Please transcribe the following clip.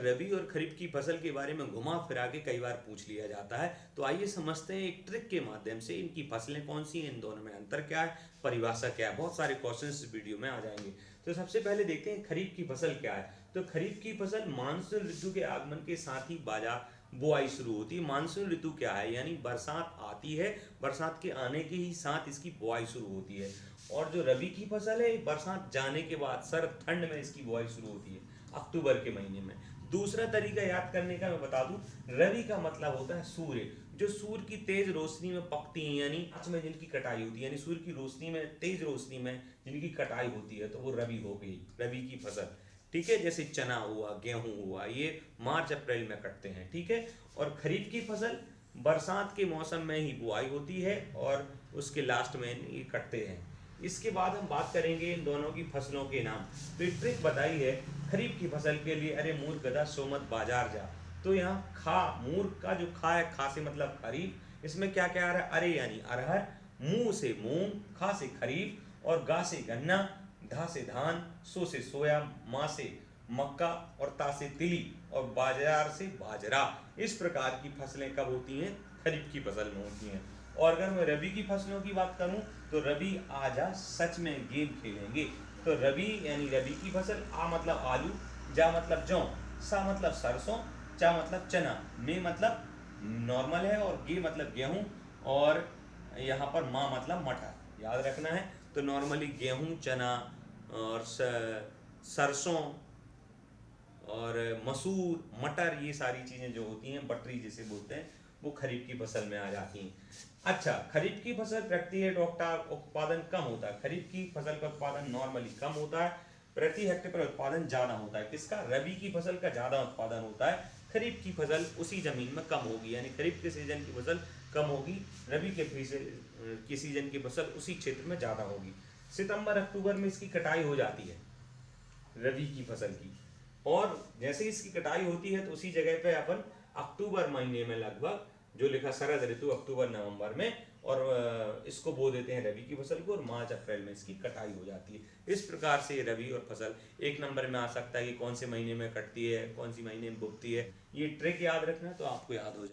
रबी और खरीफ की फसल के बारे में घुमा फिरा के कई बार पूछ लिया जाता है, तो आइए समझते हैं एक ट्रिक के माध्यम से इनकी फसलें कौन सी हैं, इन दोनों में अंतर क्या है, परिभाषा क्या है। बहुत सारे क्वेश्चंस इस वीडियो में आ जाएंगे। तो सबसे पहले देखते हैं खरीफ की फसल क्या है। तो खरीफ की फसल मानसून ऋतु के आगमन के साथ ही बाजार बुआई शुरू होती है। मानसून ऋतु क्या है, यानी बरसात आती है, बरसात के आने के ही साथ इसकी बुआई शुरू होती है। और जो रबी की फसल है, बरसात जाने के बाद सर्द ठंड में इसकी बुआई शुरू होती है, अक्टूबर के महीने में। दूसरा तरीका याद करने का मैं बता दूं, रवि का मतलब होता है सूर्य, जो सूर्य की तेज रोशनी में पकती हैं, यानी आज में जिनकी कटाई होती है, यानी सूर्य की रोशनी में, तेज रोशनी में जिनकी कटाई होती है, तो वो रबी हो गई, रबी की फसल। ठीक है, जैसे चना हुआ, गेहूं हुआ, ये मार्च अप्रैल में कटते हैं। ठीक है। और खरीफ की फसल बरसात के मौसम में ही बुआई होती है और उसके लास्ट में ये कटते हैं। इसके बाद हम बात करेंगे इन दोनों की फसलों के नाम। तो एक ट्रिक बताई है खरीफ की फसल के लिए, अरे मूर्ख गधा सो मत बाजार जा। तो यहाँ खा, मूर्ख का जो खा है, खा से मतलब खरीफ, इसमें क्या क्या आ रहा है, अरे यानी अरहर, मूंग से मूंग, खा से खरीफ, और गा से गन्ना, धा से धान, सो से सोया, माँ से मक्का, और ता से तिली, और बाजार से बाजरा। इस प्रकार की फसलें कब होती हैं, खरीफ की फसल में होती हैं। और अगर मैं रबी की फसलों की बात करूं, तो रबी आजा सच में गेम खेलेंगे। तो रबी यानी रबी की फसल, आ मतलब आलू, जा मतलब जौ, सा मतलब सरसों, चा मतलब चना, मे मतलब नॉर्मल है, और गे मतलब गेहूं, और यहाँ पर माँ मतलब मटर, याद रखना है। तो नॉर्मली गेहूं, चना और सरसों और मसूर, मटर, ये सारी चीज़ें जो होती हैं, बटरी जिसे बोलते हैं, वो खरीफ की फसल में आ जाती हैं। अच्छा, खरीफ की फसल प्रति हेक्टेयर उत्पादन कम होता है। खरीफ की फसल का उत्पादन नॉर्मली कम होता है, प्रति हेक्टेयर पर उत्पादन ज़्यादा होता है। किसका, रबी की फसल का ज़्यादा उत्पादन होता है, खरीफ की फसल उसी ज़मीन में कम होगी, यानी खरीफ के सीजन की फसल कम होगी, रबी के सीजन की फसल उसी क्षेत्र में ज़्यादा होगी। सितंबर अक्टूबर में इसकी कटाई हो जाती है रबी की फसल की, और जैसे इसकी कटाई होती है तो उसी जगह पे अपन अक्टूबर महीने में लगभग, जो लिखा शरद ऋतु अक्टूबर नवंबर में, और इसको बो देते हैं रबी की फसल को, और मार्च अप्रैल में इसकी कटाई हो जाती है। इस प्रकार से रबी और फसल एक नंबर में आ सकता है कि कौन से महीने में कटती है, कौन सी महीने में बोती है। ये ट्रिक याद रखना तो आपको याद हो जाए।